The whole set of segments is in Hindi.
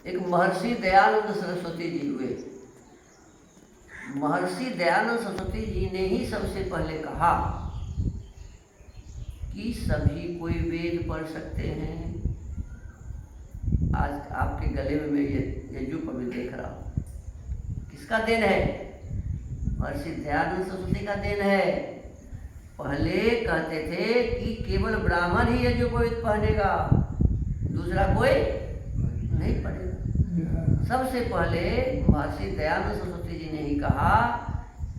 एक महर्षि दयानंद सरस्वती जी हुए। महर्षि दयानंद सरस्वती जी ने ही सबसे पहले कहा कि सभी कोई वेद पढ़ सकते हैं। आज आपके गले में मैं ये जो पवित्र देख रहा हूँ, किसका देन है? महर्षि दयानंद सरस्वती का देन है। पहले कहते थे कि केवल ब्राह्मण ही यजु पवित्र पहनेगा, दूसरा कोई नहीं पढ़ेगा। सबसे पहले महर्षि दयानंद सरस्वती जी ने ही कहा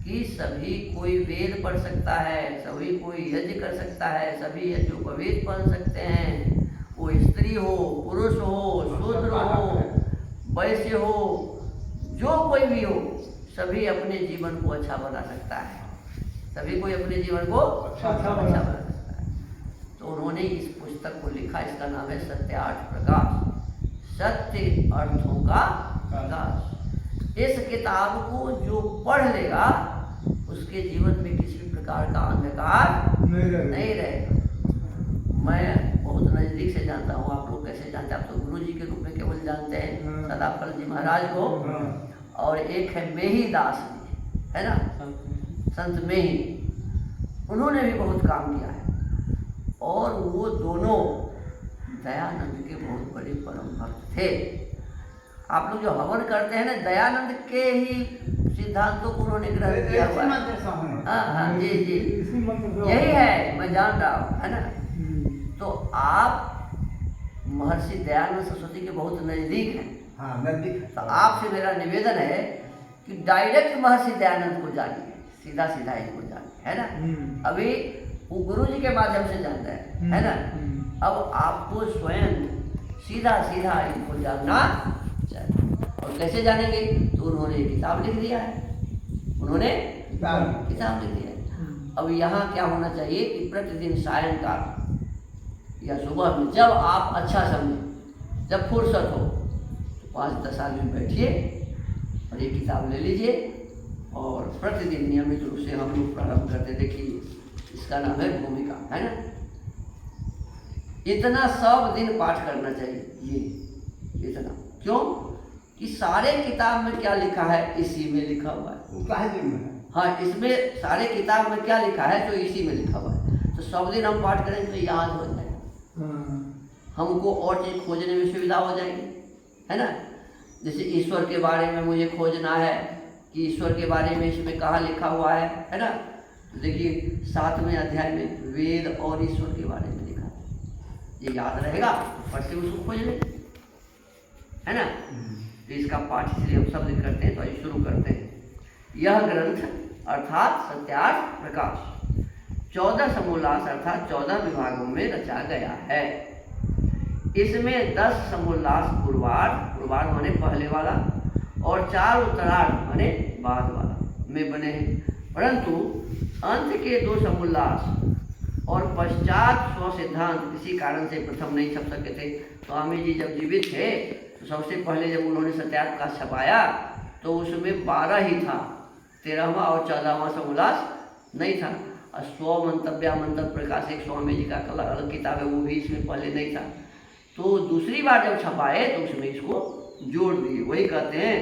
कि सभी कोई वेद पढ़ सकता है, सभी कोई यज्ञ कर सकता है, सभी यज्ञोपवीत पढ़ सकते हैं। वो स्त्री हो, पुरुष हो, शूद्र हो, वैश्य हो, जो कोई भी हो, सभी अपने जीवन को अच्छा बना सकता है। सभी कोई अपने जीवन को अच्छा बना सकता है। तो उन्होंने इस पुस्तक को लिखा, इसका नाम है सत्यार्थ प्रकाश, सत्य अर्थों का प्रकाश। इस किताब को जो पढ़ लेगा उसके जीवन में किसी प्रकार का अंधकार नहीं रहेगा। मैं बहुत नज़दीक से जानता हूँ, आप लोग कैसे जानते हैं? आप तो गुरु जी के रूप में केवल जानते हैं सदाफल जी महाराज को, और एक है मेही दास जी, है ना, संत मेही, उन्होंने भी बहुत काम किया है। और वो दोनों दयानंद के बहुत बड़े परम भक्त थे। आप लोग जो हवन करते हैं ना, दयानंद के ही सिद्धांतों को उन्होंने ग्रहण किया हुआ है। हाँ, जी, यही है, मैं जान रहा हूँ, है ना। तो आप महर्षि दयानंद सरस्वती के बहुत नज़दीक हैं। हाँ, नज़दीक। तो आपसे मेरा निवेदन है कि डायरेक्ट महर्षि दयानंद को जानिए, सीधा सीधा इनको जानिए, है ना। अभी वो गुरु जी के माध्यम से जानता है ना। अब आपको स्वयं सीधा सीधा इनको जानना चाहिए। और कैसे जानेंगे? तो उन्होंने किताब लिख दिया है, उन्होंने किताब लिख दिया है। अब यहाँ क्या होना चाहिए कि प्रतिदिन सायंकाल या सुबह में जब आप अच्छा समझें, जब फुर्सत हो, तो 5-10 आदमी बैठिए और ये किताब ले लीजिए और प्रतिदिन नियमित रूप से हम लोग प्रारंभ करते। देखिए, इसका नाम है भूमिका, है ना। इतना सब दिन पाठ करना चाहिए, ये इतना। क्यों? कि सारे किताब में क्या लिखा है, इसी में लिखा हुआ है। हाँ, इसमें सारे किताब में क्या लिखा है तो इसी में लिखा हुआ है। तो सब दिन हम पाठ करेंगे तो याद हो जाएगा, हमको और चीज खोजने में सुविधा हो जाएगी, है ना। जैसे ईश्वर के बारे में मुझे खोजना है कि ईश्वर के बारे में इसमें कहाँ लिखा हुआ है ना। तो देखिए 7वें अध्याय में वेद और ईश्वर के बारे में लिखा है, ये याद रहेगा, फट से उसको खोज लें, है ना। तो इसका पाठ इसलिए हम सब दिन करते हैं। तो आइए शुरू करते हैं। यह ग्रंथ अर्थात सत्यार्थ प्रकाश 14 समोल्लास अर्थात 14 विभागों में रचा गया है। इसमें 10 समोल्लास पूर्वार्ध माने पहले वाला और 4 उत्तरार्ध माने बाद वाला में बने हैं, परंतु अंत के 2 समोल्लास और पश्चात स्व सिद्धांत किसी कारण से प्रथम नहीं छप सके थे। स्वामी जी जब जीवित थे तो सबसे पहले जब उन्होंने सत्यार्थ प्रकाश छपाया तो उसमें 12 ही था, 13वां और 14वां समोल्लास नहीं था। और स्व मंतव्य मंतव्य प्रकाश एक स्वामी जी का अलग किताब है, वो भी इसमें पहले नहीं था। तो दूसरी बार जब छपाए तो उसमें इसको जोड़ दिए। वही कहते हैं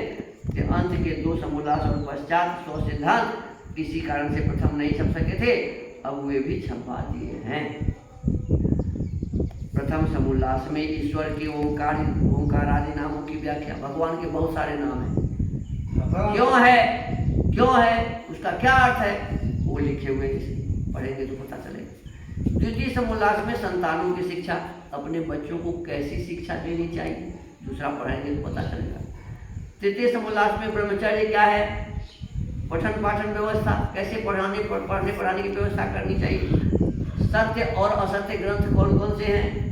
कि अंत के 2 समोल्लास और पश्चात स्व सिद्धांत किसी कारण से प्रथम नहीं छप सके थे, अब वे भी छपा दिए हैं। प्रथम समोल्लास में ईश्वर के ओंकार आदि नामों की व्याख्या, भगवान के बहुत सारे नाम हैं, क्यों है उसका क्या अर्थ है, वो लिखे हुए हैं, पढ़ेंगे तो पता चलेगा। द्वितीय समोल्लास में संतानों की शिक्षा, अपने बच्चों को कैसी शिक्षा देनी चाहिए, दूसरा पढ़ेंगे तो पता चलेगा। तृतीय समोल्लास में ब्रह्मचर्य क्या है, पठन पाठन व्यवस्था, कैसे पढ़ने पढ़ाने की व्यवस्था करनी चाहिए, सत्य और असत्य ग्रंथ कौन कौन से हैं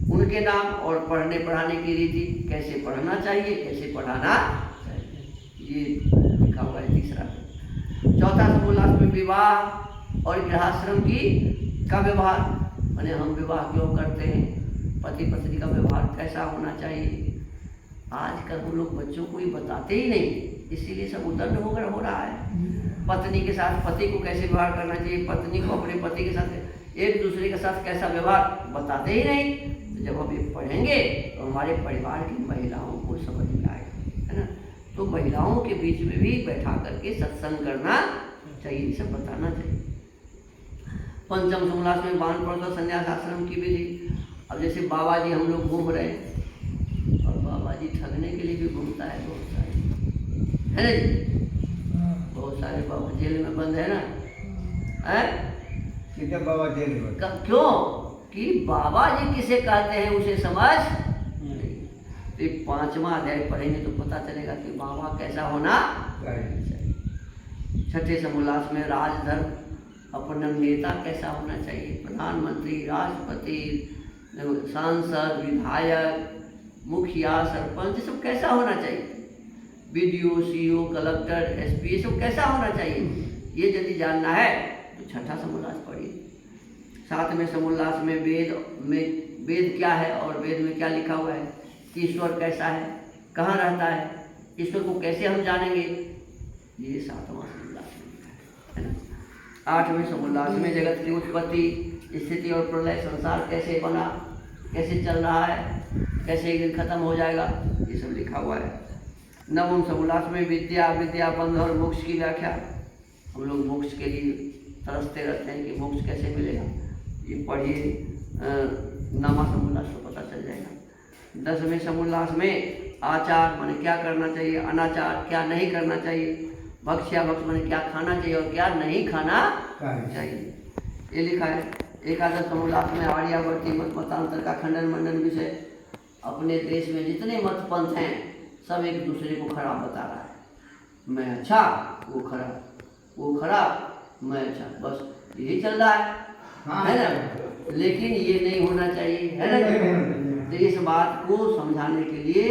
उनके नाम, और पढ़ने पढ़ाने की रीति, कैसे पढ़ना चाहिए कैसे पढ़ाना चाहिए, ये लिखा हुआ है तीसरा। चौथा समोल्लास में विवाह और गृहस्थाश्रम का व्यवहार, माने हम विवाह क्यों करते हैं, पति पत्नी का व्यवहार कैसा होना चाहिए। आजकल हम लोग बच्चों को ये बताते ही नहीं, इसीलिए सब उदंड होकर हो रहा है। पत्नी के साथ पति को कैसे व्यवहार करना चाहिए, पत्नी को अपने पति के साथ एक दूसरे के साथ कैसा व्यवहार बताते ही नहीं। जब हम ये पढ़ेंगे तो हमारे परिवार की महिलाओं को समझ में आएगा, है ना। तो महिलाओं के बीच में भी बैठा करके सत्संग करना चाहिए, सब बताना चाहिए। पंचम समोल्लास में वानप्रस्थ संन्यास आश्रम की विधि। अब जैसे बाबा जी हम लोग घूम रहे हैं, और बाबा जी ठगने के लिए भी घूमता है बहुत सारे, है ना जी। बहुत सारे बाबा जेल में बंद है ना, है बाबा जेल में क्यों कि बाबा जी किसे कहते हैं उसे समझ नहीं। तो 5वां अध्याय पढ़ेंगे तो पता चलेगा कि बाबा कैसा होना चाहिए। छठे समोल्लास में राजधर्म, अपना नेता कैसा होना चाहिए, प्रधानमंत्री, राष्ट्रपति, सांसद, विधायक, मुखिया, सरपंच, सब कैसा होना चाहिए, बीडीओ, सीईओ, कलेक्टर, एसपी, सब कैसा होना चाहिए, ये यदि जानना है तो छठा समोल्लास पढ़िए। 7वें समोल्लास में वेद क्या है और वेद में क्या लिखा हुआ है, ईश्वर कैसा है, कहाँ रहता है, ईश्वर को कैसे हम जानेंगे, ये 7वां समोल्लास में लिखा है ना। 8वें समोल्लास में जगत की उत्पत्ति, स्थिति और प्रलय, संसार कैसे बना, कैसे चल रहा है, कैसे एक दिन खत्म हो जाएगा, ये सब लिखा हुआ है। 9वें समोल्लास में विद्या, विद्या बंध और मोक्ष की व्याख्या। हम लोग मोक्ष के लिए तरसते रहते हैं कि मोक्ष कैसे मिलेगा, ये पढ़िए, 9वां समोल्लास को पता चल जाएगा। 10वें समोल्लास में आचार माने क्या करना चाहिए, अनाचार क्या नहीं करना चाहिए, भक्ष्या भक्ष माने क्या खाना चाहिए और क्या नहीं खाना चाहिए, ये लिखा है। 11वें समोल्लास में आर्यावर्ती मत मतांतर का खंडन मंडन विषय। अपने देश में जितने मत पंथ हैं सब एक दूसरे को खराब बता रहा है, मैं अच्छा वो खराब, वो खराब मैं अच्छा, बस यही चल रहा है ना। लेकिन ये नहीं होना चाहिए, है ना। तो इस बात को समझाने के लिए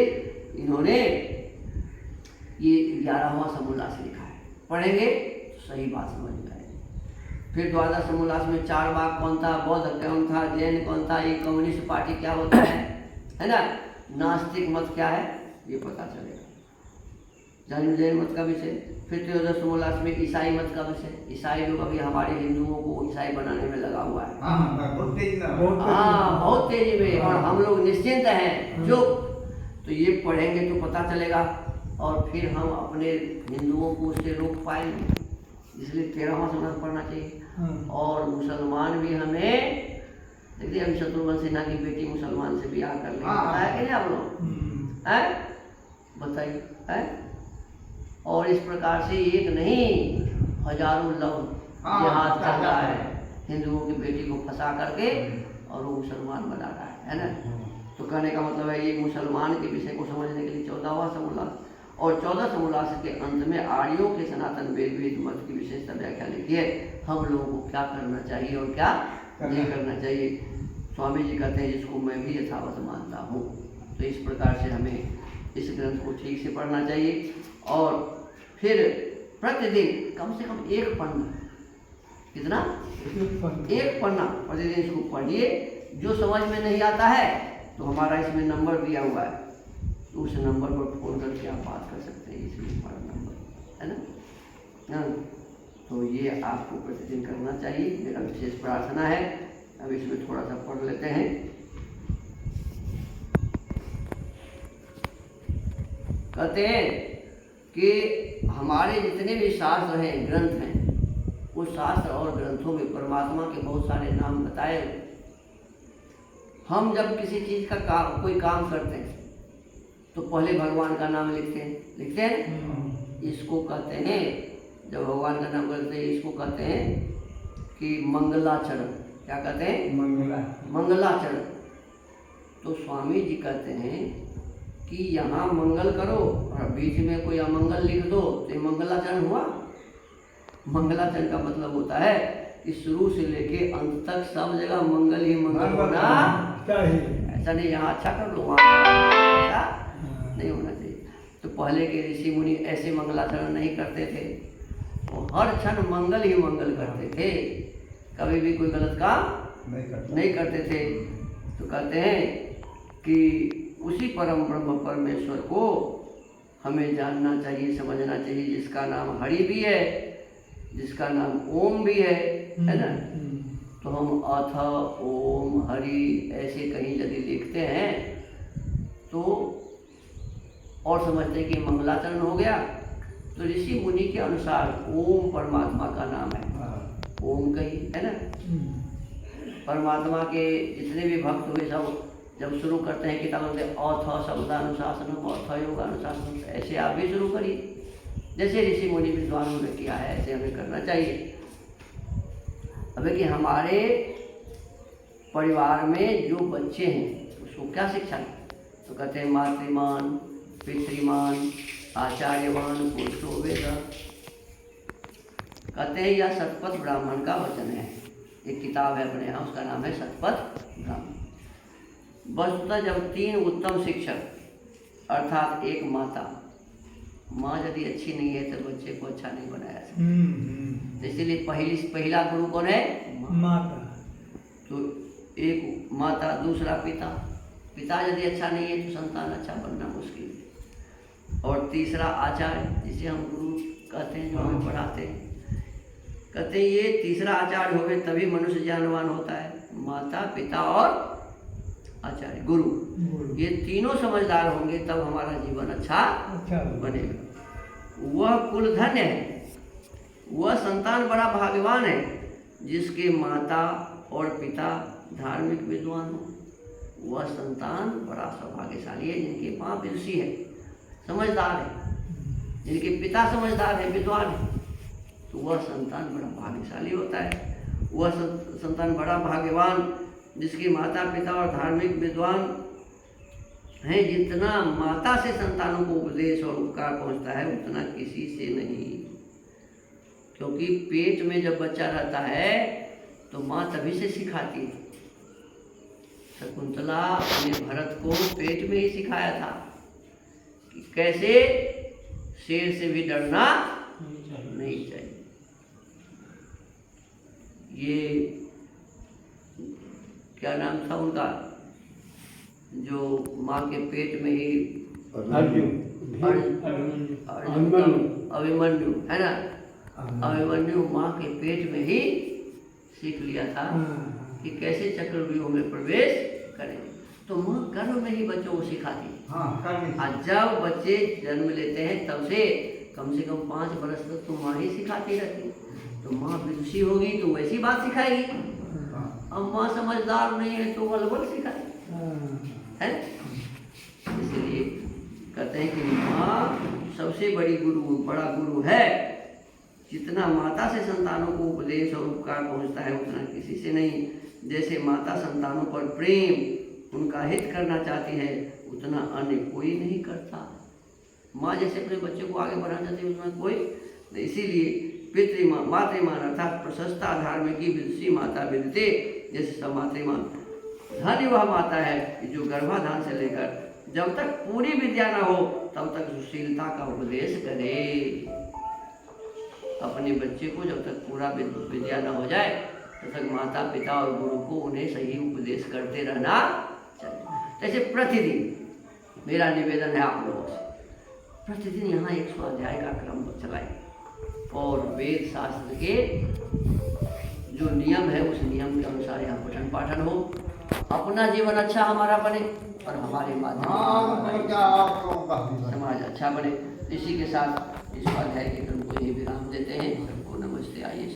इन्होंने ये 11वां समोल्लास लिखा है, पढ़ेंगे तो सही बात समझ में आएगी। फिर 12 समोल्लास में चारवाक कौन था, बौद्ध कौन था, जैन कौन था, ये कम्युनिस्ट पार्टी क्या होता है ना, नास्तिक मत क्या है, ये पता चलेगा, जैन मत का विषय। फिर 13 समोल्लास में ईसाई मत का विषय। ईसाई लोग अभी हमारे हिंदुओं को ईसाई बनाने में लगा हुआ है, बहुत तेजी में, और हम लोग निश्चिंत हैं जो, तो ये पढ़ेंगे तो पता चलेगा और फिर हम अपने हिंदुओं को उससे रोक पाएंगे, इसलिए 13वां समोल्लास पढ़ना चाहिए। और मुसलमान भी हमें, देखिए अभी शत्रुघ्न सिन्हा की बेटी मुसलमान से ब्याह कर लेंगे, बताया कि नहीं आप लोग, है बताइए, है। और इस प्रकार से एक नहीं हजारों लव जिहाद चल रहा है, हिंदुओं की बेटी को फंसा करके और वो मुसलमान बना रहा है ना। तो कहने का मतलब है ये मुसलमान के विषय को समझने के लिए 14वां समोल्लास। और 14 समोल्लास के अंत में आर्यों के सनातन वेद मत की विशेषता व्याख्या लिखी है, हम लोगों को क्या करना चाहिए और क्या नहीं करना चाहिए। स्वामी जी कहते हैं जिसको मैं भी यथावत मानता हूँ। तो इस प्रकार से हमें इस ग्रंथ को ठीक से पढ़ना चाहिए और फिर प्रतिदिन कम से कम एक पन्ना, कितना, एक पन्ना प्रतिदिन इसको पढ़िए। जो समझ में नहीं आता है तो हमारा इसमें नंबर दिया हुआ है, तो उस नंबर पर फोन करके आप बात कर सकते हैं, इसलिए हमारा नंबर है ना। तो ये आपको प्रतिदिन करना चाहिए, मेरा विशेष प्रार्थना है। अब इसमें थोड़ा सा पढ़ लेते हैं। कहते हैं कि हमारे जितने भी शास्त्र हैं, ग्रंथ हैं, उस शास्त्र और ग्रंथों में परमात्मा के बहुत सारे नाम बताए। हम जब किसी चीज़ का कोई काम करते हैं तो पहले भगवान का नाम लिखते हैं। इसको कहते हैं, जब भगवान का नाम करते हैं इसको कहते हैं कि मंगलाचरण। क्या कहते हैं? मंगलाचरण। तो स्वामी जी कहते हैं कि यहाँ मंगल करो और बीच में कोई अमंगल लिख दो तो मंगलाचरण हुआ। मंगलाचरण का मतलब होता है कि शुरू से लेके अंत तक सब जगह मंगल ही मंगल होना चाहिए। ऐसा नहीं यहाँ अच्छा कर लो वहाँ ऐसा नहीं होना चाहिए। तो पहले के ऋषि मुनि ऐसे मंगलाचरण नहीं करते थे, वो हर क्षण मंगल ही मंगल करते थे, कभी भी कोई गलत काम नहीं करते थे। तो कहते हैं कि उसी परम ब्रह्म परमेश्वर को हमें जानना चाहिए, समझना चाहिए, जिसका नाम हरि भी है, जिसका नाम ओम भी है ना। तो हम अथ ओम हरि ऐसे कहीं यदि लिखते हैं तो और समझते हैं कि मंगलाचरण हो गया। तो ऋषि मुनि के अनुसार ओम परमात्मा का नाम है, ओम कही है ना। परमात्मा के जितने भी भक्त हुए सब जब शुरू करते हैं किताबों के अथ शब्दानुशासनम अथ योगानुशासनम, ऐसे आप भी शुरू करिए जैसे ऋषि मुनि विद्वानों ने किया है, ऐसे हमें करना चाहिए। अब कि हमारे परिवार में जो बच्चे हैं उसको क्या शिक्षा है, तो कहते हैं मातृमान पितृमान आचार्यवान पुरुषो वेद। कहते हैं यह शतपथ ब्राह्मण का वचन है। एक किताब है अपने यहाँ, उसका नाम है शतपथ ब्राह्मण। वस्तुतः जब 3 उत्तम शिक्षक अर्थात एक माता, माँ यदि अच्छी नहीं है तो बच्चे को अच्छा नहीं बनाया सकता। इसीलिए पहला गुरु कौन है, माता। तो एक माता, दूसरा पिता, पिता यदि अच्छा नहीं है तो संतान अच्छा बनना मुश्किल है, और तीसरा आचार्य जिसे हम गुरु कहते हैं, जो हमें पढ़ाते हैं। कहते हैं ये तीसरा आचार्य होवे तभी मनुष्य ज्ञानवान होता है। माता पिता और आचार्य गुरु, ये तीनों समझदार होंगे तब हमारा जीवन अच्छा बनेगा। वह कुल धन्य है, वह संतान बड़ा भाग्यवान है जिसके माता और पिता धार्मिक विद्वान हो। वह संतान बड़ा सौभाग्यशाली है जिनके बाप ऋषि है, समझदार है, जिनके पिता समझदार है, विद्वान है, तो वह संतान बड़ा भाग्यशाली होता है। वह संतान बड़ा भाग्यवान जिसके माता पिता और धार्मिक विद्वान हैं। जितना माता से संतानों को उपदेश और उपकार पहुंचता है उतना किसी से नहीं, क्योंकि पेट में जब बच्चा रहता है तो माँ तभी से सिखाती है। शकुंतला ने भरत को पेट में ही सिखाया था कि कैसे शेर से भी डरना नहीं चाहिए। ये क्या नाम था उनका, जो माँ के पेट में ही अभिमन्यु है ना, अभिमन्यु माँ के पेट में ही सीख लिया था कि कैसे चक्रव्यूह में प्रवेश करें। तो माँ गर्भ में ही बच्चों को सिखाती है। और जब बच्चे जन्म लेते हैं तब से कम 5 वर्ष तक तो माँ ही सिखाती रहती। तो माँ विदुषी होगी तो वैसी बात सिखाएगी, अब माँ समझदार नहीं है तो अलग सिखाएगी है। इसलिए कहते हैं कि माँ सबसे बड़ी गुरु, बड़ा गुरु है। जितना माता से संतानों को उपदेश और उपकार पहुंचता है उतना किसी से नहीं। जैसे माता संतानों पर प्रेम उनका हित करना चाहती है उतना अन्य कोई नहीं करता। माँ जैसे अपने बच्चे को आगे बढ़ाना चाहती है उतना कोई नहीं। इसीलिए पितृमान मातृमान अर्थात प्रशस्ता धार्मिक की विदुषी माता विदते, जैसे सब मातृमान धन्य वह माता है कि जो गर्भाधान से लेकर जब तक पूरी विद्या न हो तब तक सुशीलता का उपदेश करे। अपने बच्चे को जब तक पूरा विद्या न हो जाए तब तक माता पिता और गुरु को उन्हें सही उपदेश करते रहना चाहिए। जैसे प्रतिदिन मेरा निवेदन है आप लोगों से, प्रतिदिन यहाँ एक स्वाध्याय का क्रम चलाएं और वेद शास्त्र के जो नियम है उस नियम के अनुसार यहाँ पठन पाठन हो। अपना जीवन अच्छा हमारा बने और हमारे माध्यम समाज अच्छा बने। इसी के साथ इस स्वाध्याय के क्रम को यही विराम देते हैं। सबको नमस्ते। आइए।